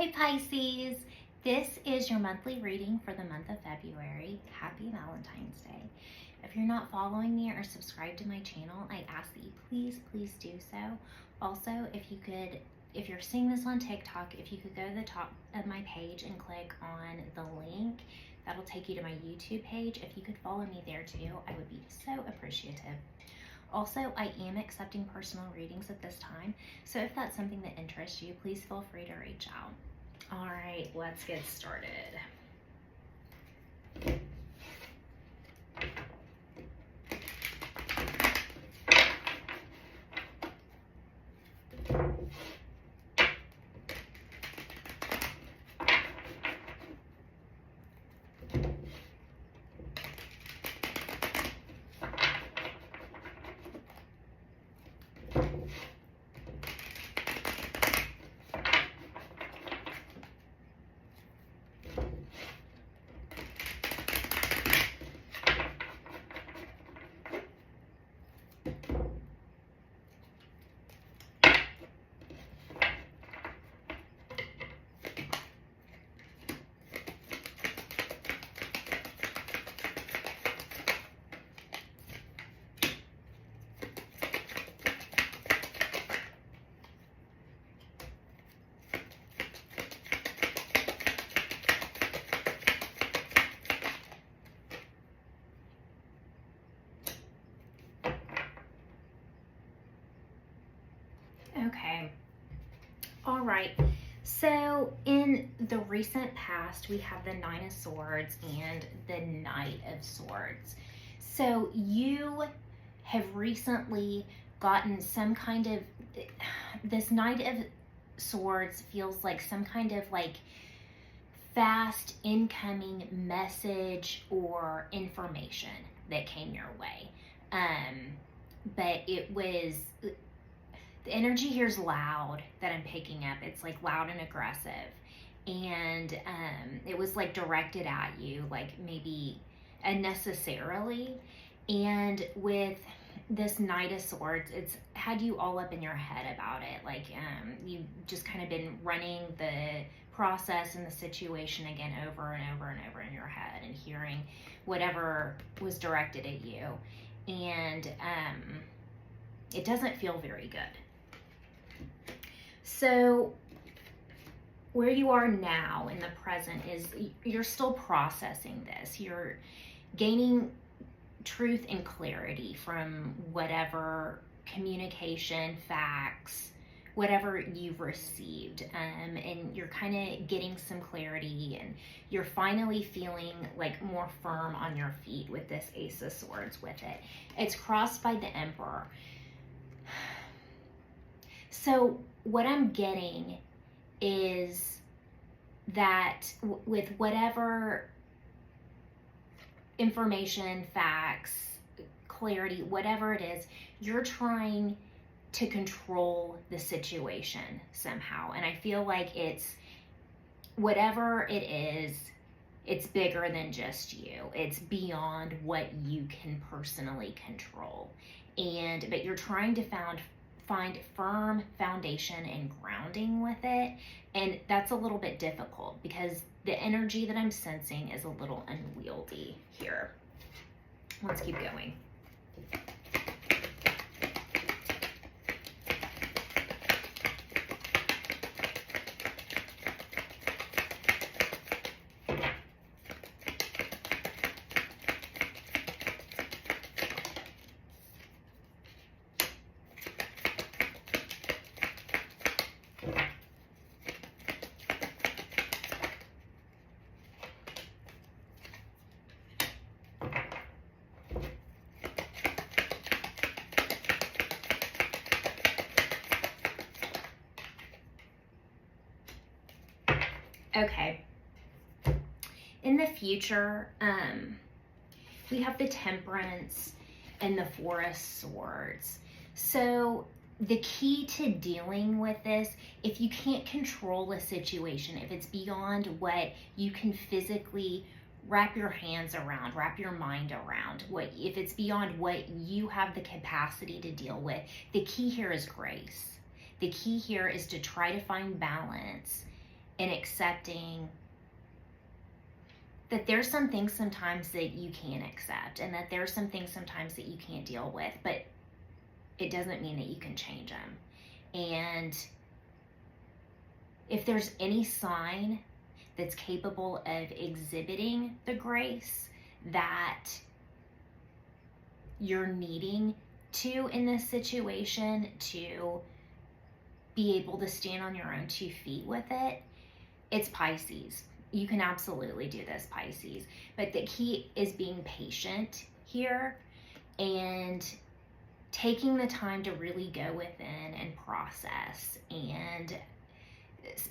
Hey Pisces, this is your monthly reading for the month of February. Happy Valentine's Day. If you're not following me or subscribed to my channel, I ask that you please do so. Also, if you're seeing this on TikTok, if you could go to the top of my page and click on the link, that'll take you to my YouTube page. If you could follow me there too, I would be so appreciative. Also, I am accepting personal readings at this time, so if that's something that interests you, please feel free to reach out. All right, let's get started. Okay. All right. So in the recent past, we have the Nine of Swords and the Knight of Swords. So you have recently gotten some kind of, this Knight of Swords feels like some kind of like fast incoming message or information that came your way. But it was, the energy here is loud that I'm picking up. It's like loud and aggressive. And it was like directed at you, like maybe unnecessarily. And with this Knight of Swords, it's had you all up in your head about it. Like you've just kind of been running the process and the situation again over and over and over in your head and hearing whatever was directed at you. And it doesn't feel very good. So where you are now in the present is you're still processing this. You're gaining truth and clarity from whatever communication, facts, whatever you've received. And you're kind of getting some clarity and you're finally feeling like more firm on your feet with this Ace of Swords with it. It's crossed by the Emperor. So what I'm getting is that with whatever information, facts, clarity, whatever it is, you're trying to control the situation somehow. And I feel like it's, whatever it is, it's bigger than just you. It's beyond what you can personally control. But you're trying to find firm foundation and grounding with it. And that's a little bit difficult because the energy that I'm sensing is a little unwieldy here. Let's keep going. Okay, in the future, we have the Temperance and the Four of Swords. So the key to dealing with this, if you can't control a situation, if it's beyond what you can physically wrap your hands around, wrap your mind around, if it's beyond what you have the capacity to deal with, the key here is grace. The key here is to try to find balance and accepting that there's some things sometimes that you can't accept, and that there's some things sometimes that you can't deal with, but it doesn't mean that you can change them. And if there's any sign that's capable of exhibiting the grace that you're needing to in this situation to be able to stand on your own 2 feet with it, it's Pisces. You can absolutely do this, Pisces. But the key is being patient here and taking the time to really go within and process. And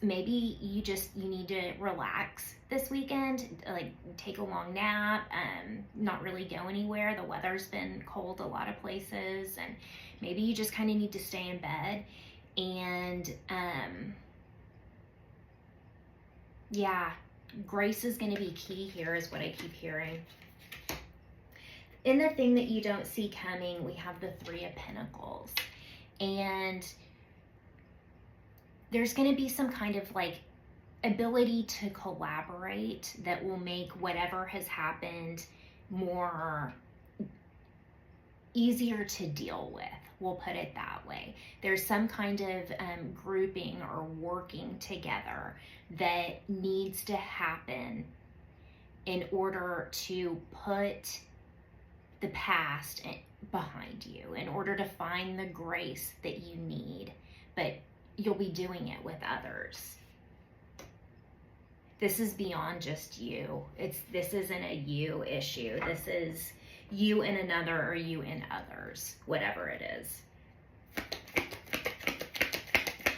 maybe you need to relax this weekend, like take a long nap, not really go anywhere. The weather's been cold a lot of places, and maybe you just kind of need to stay in bed. And yeah, grace is going to be key here, is what I keep hearing. In the thing that you don't see coming, we have the 3 of Pentacles. And there's going to be some kind of like ability to collaborate that will make whatever has happened more easier to deal with. We'll put it that way. There's some kind of grouping or working together that needs to happen in order to put the past behind you, in order to find the grace that you need. But you'll be doing it with others. This is beyond just you. This isn't a you issue. This is you and another, or you and others, whatever it is.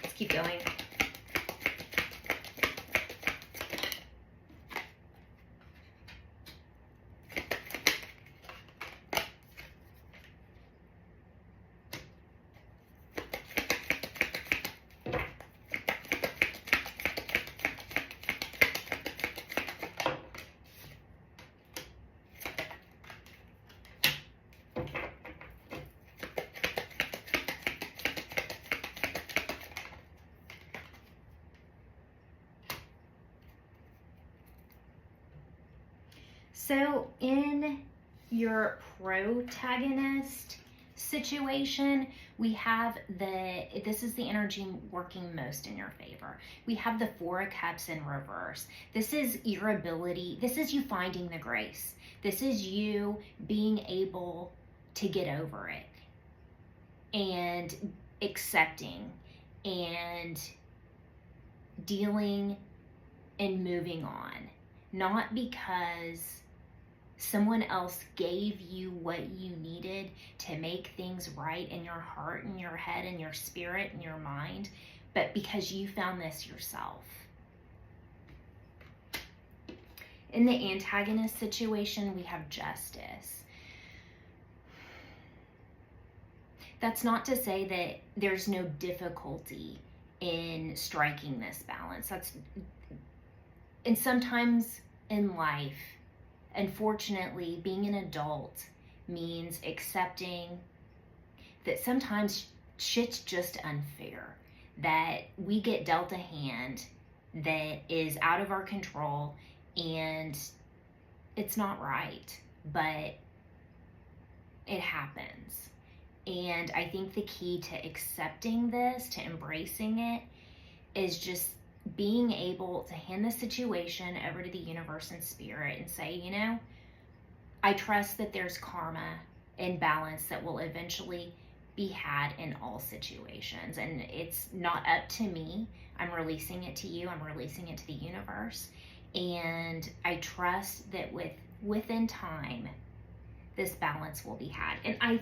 Let's keep going. So in your protagonist situation, we have this is the energy working most in your favor. We have the 4 of Cups in reverse. This is your ability, this is you finding the grace. This is you being able to get over it and accepting and dealing and moving on. Not because someone else gave you what you needed to make things right in your heart and your head and your spirit and your mind, but because you found this yourself. In the antagonist situation, we have Justice. That's not to say that there's no difficulty in striking this balance. And sometimes in life, unfortunately, being an adult means accepting that sometimes shit's just unfair, that we get dealt a hand that is out of our control and it's not right, but it happens. And I think the key to accepting this, to embracing it, is just being able to hand the situation over to the universe and spirit and say, you know, I trust that there's karma and balance that will eventually be had in all situations. And it's not up to me. I'm releasing it to you. I'm releasing it to the universe. And I trust that within time, this balance will be had. And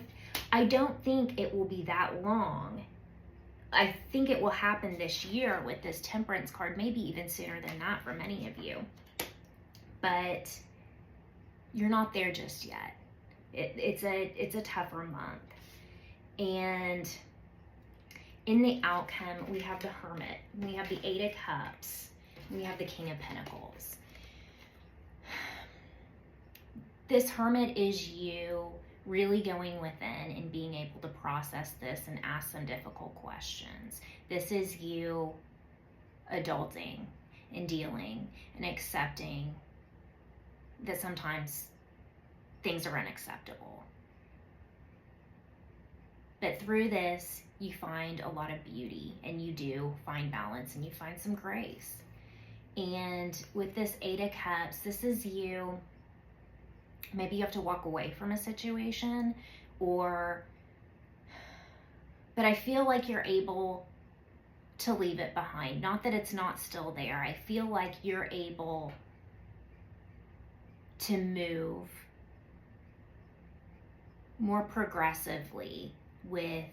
I don't think it will be that long. I think it will happen this year with this Temperance card, maybe even sooner than that for many of you. But you're not there just yet. It's a tougher month. And in the outcome, we have the Hermit, we have the 8 of Cups, we have the King of Pentacles. This Hermit is you really going within and being able to process this and ask some difficult questions. This is you adulting and dealing and accepting that sometimes things are unacceptable. But through this, you find a lot of beauty, and you do find balance, and you find some grace. And with this Eight of Cups, this is you. Maybe you have to walk away from a situation, but I feel like you're able to leave it behind. Not that it's not still there. I feel like you're able to move more progressively with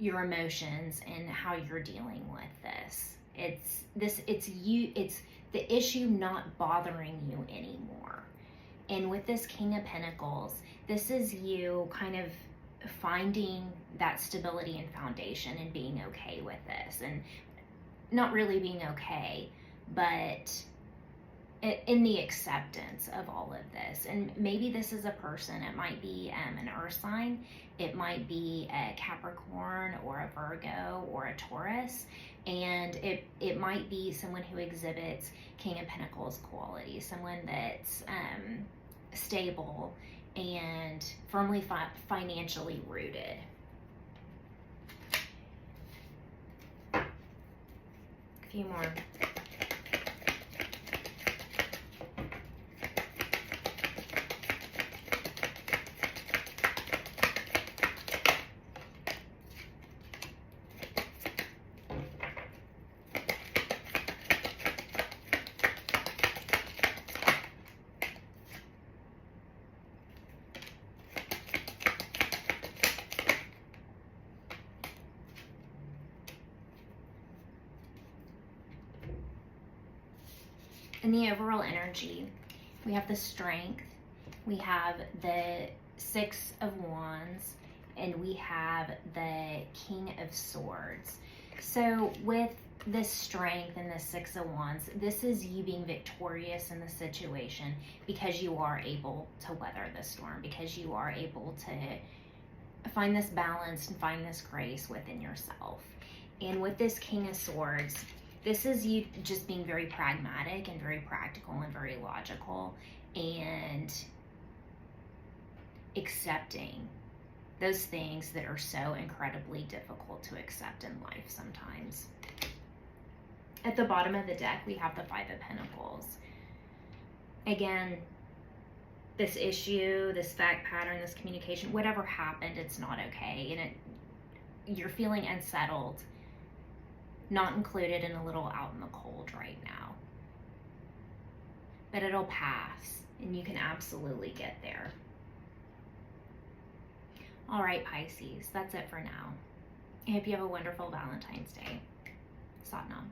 your emotions and how you're dealing with this. It's the issue not bothering you anymore. And with this King of Pentacles, this is you kind of finding that stability and foundation and being okay with this, and not really being okay, but in the acceptance of all of this. And maybe this is a person. It might be an earth sign, it might be a Capricorn or a Virgo or a Taurus, and it might be someone who exhibits King of Pentacles qualities, someone that's stable and firmly financially rooted. A few more. In the overall energy, we have the Strength, we have the Six of Wands, and we have the King of Swords. So with this Strength and the Six of Wands, this is you being victorious in the situation because you are able to weather the storm, because you are able to find this balance and find this grace within yourself. And with this King of Swords, this is you just being very pragmatic and very practical and very logical, and accepting those things that are so incredibly difficult to accept in life sometimes. At the bottom of the deck, we have the Five of Pentacles. Again, this issue, this fact pattern, this communication, whatever happened, it's not okay. And you're feeling unsettled, not included, and a little out in the cold right now. But it'll pass, and you can absolutely get there. All right, Pisces, that's it for now. I hope you have a wonderful Valentine's Day. Satnam.